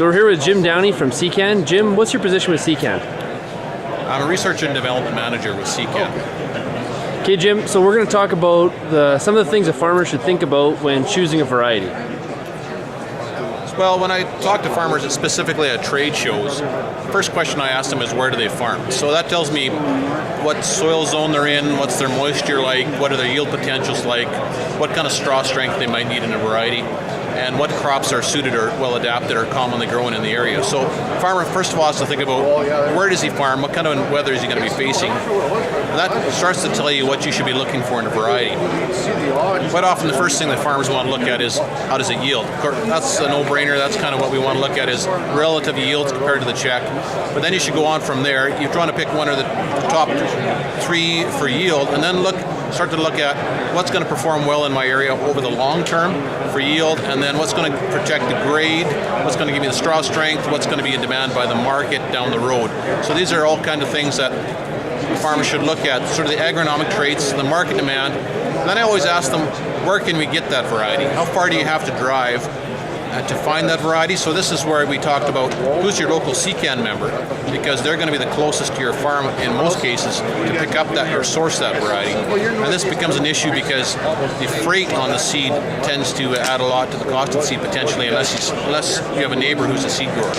So we're here with Jim Downey from Secan. Jim, what's your position with Secan? I'm a research and development manager with Secan. Okay, Jim, so we're going to talk about some of the things a farmer should think about when choosing a variety. Well, when I talk to farmers, specifically at trade shows, the first question I ask them is where do they farm? So that tells me what soil zone they're in, what's their moisture like, what are their yield potentials like, what kind of straw strength they might need in a variety, and what crops are suited or well adapted or commonly grown in the area. So farmer, first of all, has to think about where does he farm, what kind of weather is he going to be facing. And that starts to tell you what you should be looking for in a variety. Quite often the first thing that farmers want to look at is how does it yield. Of course, that's a no-brainer. That's kind of what we want to look at is relative yields compared to the check. But then you should go on from there. You're trying to pick one of the top three for yield, and then start to look at what's going to perform well in my area over the long term for yield, and then what's going to protect the grade, what's going to give me the straw strength, what's going to be in demand by the market down the road. So these are all kind of things that farmers should look at, sort of the agronomic traits, the market demand. And then I always ask them, where can we get that variety? How far do you have to drive to find that variety? So this is where we talked about who's your local Secan member, because they're going to be the closest to your farm in most cases to pick up that or source that variety. And this becomes an issue because the freight on the seed tends to add a lot to the cost of the seed potentially unless you have a neighbor who's a seed grower.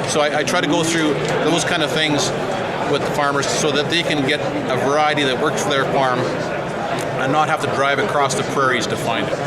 So I try to go through those kind of things with the farmers so that they can get a variety that works for their farm and not have to drive across the prairies to find it.